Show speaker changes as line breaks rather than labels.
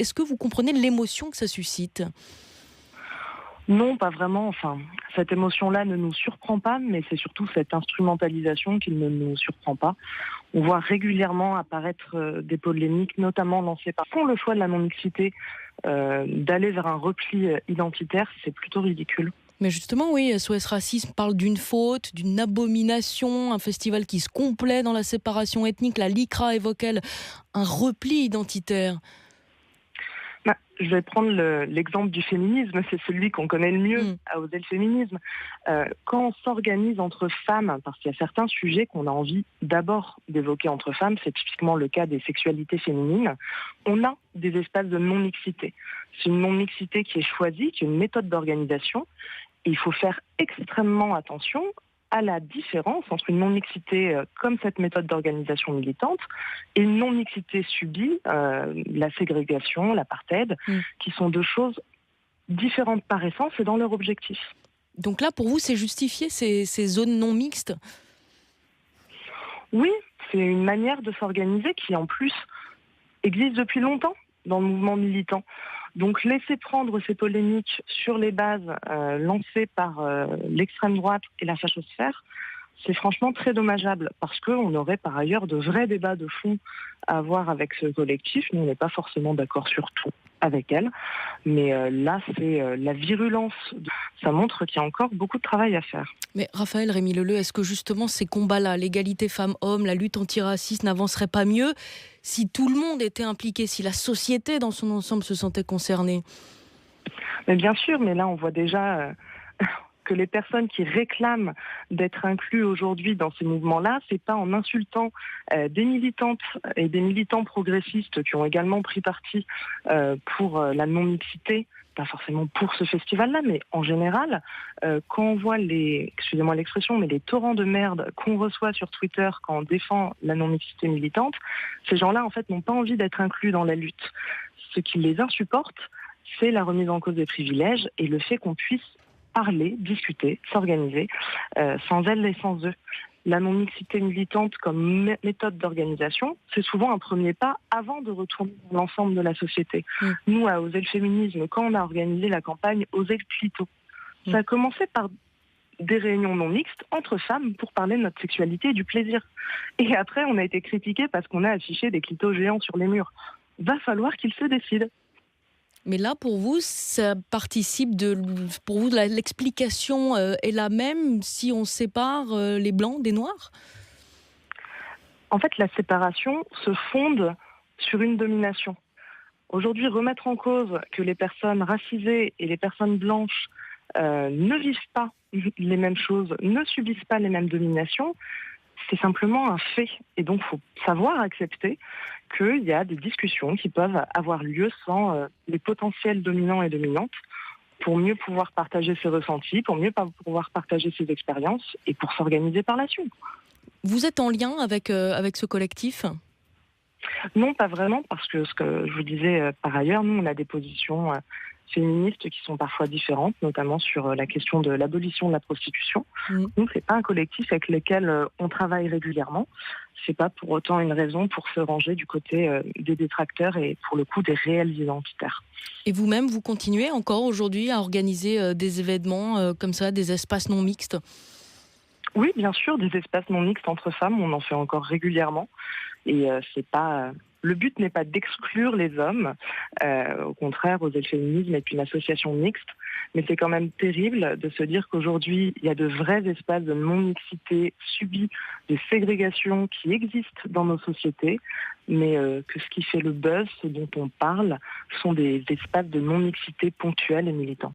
Est-ce que vous comprenez l'émotion que ça suscite ?
Non, pas vraiment. Enfin, cette émotion-là ne nous surprend pas, mais c'est surtout cette instrumentalisation qui ne nous surprend pas. On voit régulièrement apparaître des polémiques, notamment lancées par font le choix de la non-mixité, d'aller vers un repli identitaire, c'est plutôt ridicule.
Mais justement, oui, SOS Racisme parle d'une faute, d'une abomination, un festival qui se complaît dans la séparation ethnique. La LICRA évoque, elle, un repli identitaire.
Je vais prendre l'exemple du féminisme, c'est celui qu'on connaît le mieux à Oser le féminisme. Quand on s'organise entre femmes, parce qu'il y a certains sujets qu'on a envie d'abord d'évoquer entre femmes, c'est typiquement le cas des sexualités féminines, on a des espaces de non-mixité. C'est une non-mixité qui est choisie, qui est une méthode d'organisation, et il faut faire extrêmement attention à la différence entre une non-mixité comme cette méthode d'organisation militante et une non-mixité subie, la ségrégation, l'apartheid, qui sont deux choses différentes par essence et dans leur objectif.
Donc là, pour vous, c'est justifié ces zones non mixtes ?
Oui, c'est une manière de s'organiser qui, en plus, existe depuis longtemps dans le mouvement militant. Donc laisser prendre ces polémiques sur les bases lancées par l'extrême droite et la fachosphère, c'est franchement très dommageable parce qu'on aurait par ailleurs de vrais débats de fond à avoir avec ce collectif. Nous, on n'est pas forcément d'accord sur tout avec elle, mais là, c'est la virulence. Ça montre qu'il y a encore beaucoup de travail à faire.
Mais Raphaël Rémy-Leleu, est-ce que justement ces combats-là, l'égalité femmes-hommes, la lutte antiraciste n'avanceraient pas mieux si tout le monde était impliqué, si la société dans son ensemble se sentait concernée ?
Mais bien sûr, mais là on voit déjà que les personnes qui réclament d'être inclus aujourd'hui dans ces mouvements-là, c'est pas en insultant des militantes et des militants progressistes qui ont également pris parti pour la non-mixité, pas forcément pour ce festival-là, mais en général, quand on voit excusez-moi l'expression, mais les torrents de merde qu'on reçoit sur Twitter quand on défend la non-mixité militante, ces gens-là, en fait, n'ont pas envie d'être inclus dans la lutte. Ce qui les insupporte, c'est la remise en cause des privilèges et le fait qu'on puisse parler, discuter, s'organiser, sans elles et sans eux. La non-mixité militante comme méthode d'organisation, c'est souvent un premier pas avant de retourner dans l'ensemble de la société. Nous, à Oser le féminisme, quand on a organisé la campagne Oser le clito, ça a commencé par des réunions non mixtes entre femmes pour parler de notre sexualité et du plaisir. Et après, on a été critiqués parce qu'on a affiché des clitos géants sur les murs. Va falloir qu'ils se décident.
Mais là, pour vous, ça participe pour vous, l'explication est la même si on sépare les blancs des noirs ?
En fait, la séparation se fonde sur une domination. Aujourd'hui, remettre en cause que les personnes racisées et les personnes blanches ne vivent pas les mêmes choses, ne subissent pas les mêmes dominations, c'est simplement un fait. Et donc, il faut savoir accepter qu'il y a des discussions qui peuvent avoir lieu sans les potentiels dominants et dominantes pour mieux pouvoir partager ses ressentis, pour mieux pouvoir partager ses expériences et pour s'organiser par la suite.
Vous êtes en lien avec ce collectif ?
Non, pas vraiment, parce que ce que je vous disais par ailleurs, nous, on a des positions féministes qui sont parfois différentes, notamment sur la question de l'abolition de la prostitution. Donc, c'est pas un collectif avec lequel on travaille régulièrement. C'est pas pour autant une raison pour se ranger du côté des détracteurs et pour le coup des réels identitaires.
Et vous-même, vous continuez encore aujourd'hui à organiser des événements comme ça, des espaces non mixtes ?
Oui, bien sûr, des espaces non mixtes entre femmes, on en fait encore régulièrement. Et c'est pas le but n'est pas d'exclure les hommes. Au contraire, Oser le féminisme est une association mixte. Mais c'est quand même terrible de se dire qu'aujourd'hui, il y a de vrais espaces de non-mixité subis, de ségrégation qui existent dans nos sociétés, mais que ce qui fait le buzz, ce dont on parle, sont des espaces de non-mixité ponctuels et militants.